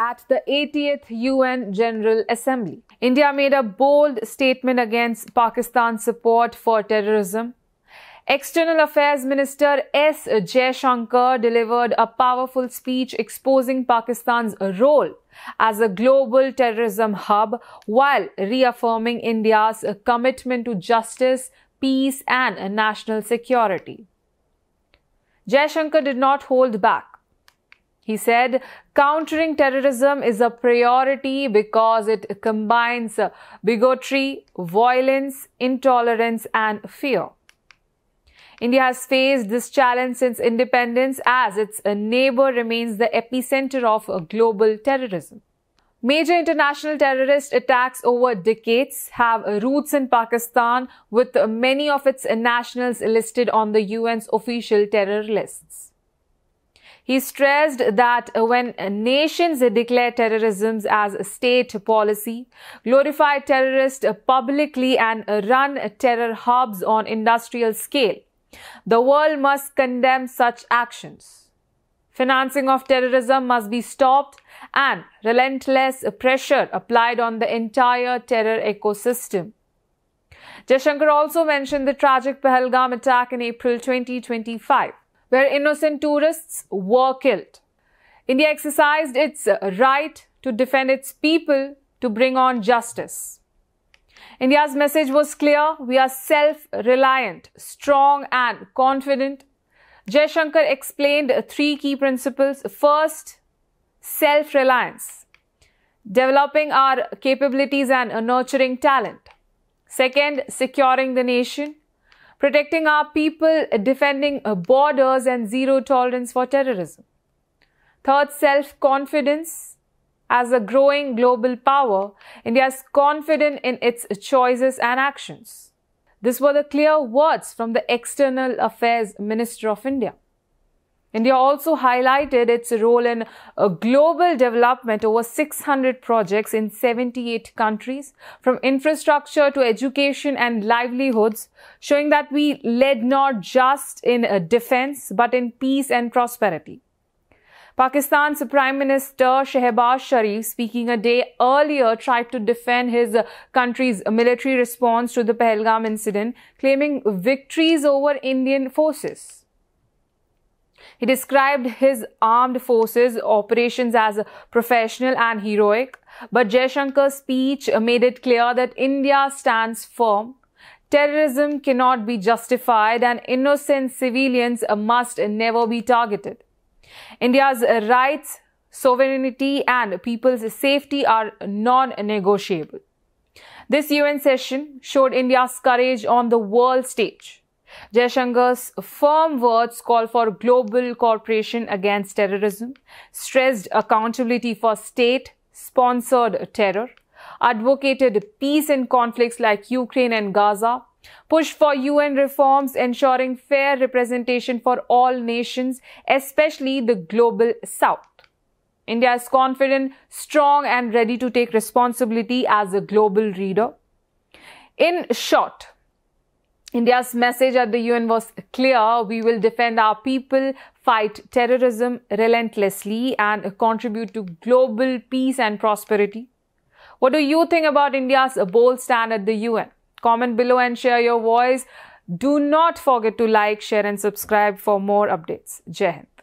at the 80th UN General Assembly. India made a bold statement against Pakistan's support for terrorism. External Affairs Minister S. Jaishankar delivered a powerful speech exposing Pakistan's role as a global terrorism hub while reaffirming India's commitment to justice, peace, and national security. Jaishankar did not hold back. He said, countering terrorism is a priority because it combines bigotry, violence, intolerance, and fear. India has faced this challenge since independence as its neighbor remains the epicenter of global terrorism. Major international terrorist attacks over decades have roots in Pakistan, with many of its nationals listed on the UN's official terror lists. He stressed that when nations declare terrorism as a state policy, glorify terrorists publicly, and run terror hubs on industrial scale, the world must condemn such actions. Financing of terrorism must be stopped and relentless pressure applied on the entire terror ecosystem. Jaishankar also mentioned the tragic Pahalgam attack in April 2025, where innocent tourists were killed. India exercised its right to defend its people to bring on justice. India's message was clear: we are self-reliant, strong and confident. Jaishankar explained three key principles. First, self-reliance, developing our capabilities and nurturing talent. Second, securing the nation, protecting our people, defending borders, and zero tolerance for terrorism. Third, self-confidence. As a growing global power, India is confident in its choices and actions. These were the clear words from the External Affairs Minister of India. India also highlighted its role in global development, over 600 projects in 78 countries, from infrastructure to education and livelihoods, showing that we led not just in defense but in peace and prosperity. Pakistan's Prime Minister Shehbaz Sharif, speaking a day earlier, tried to defend his country's military response to the Pahalgam incident, claiming victories over Indian forces. He described his armed forces operations as professional and heroic, but Jaishankar's speech made it clear that India stands firm. Terrorism cannot be justified and innocent civilians must never be targeted. India's rights, sovereignty, and people's safety are non-negotiable. This UN session showed India's courage on the world stage. Jaishankar's firm words call for global cooperation against terrorism, stressed accountability for state-sponsored terror, advocated peace in conflicts like Ukraine and Gaza, pushed for UN reforms ensuring fair representation for all nations, especially the global South. India is confident, strong, and ready to take responsibility as a global leader. In short, India's message at the UN was clear: we will defend our people, fight terrorism relentlessly, and contribute to global peace and prosperity. What do you think about India's bold stand at the UN? Comment below and share your voice. Do not forget to like, share, and subscribe for more updates. Jai Hind.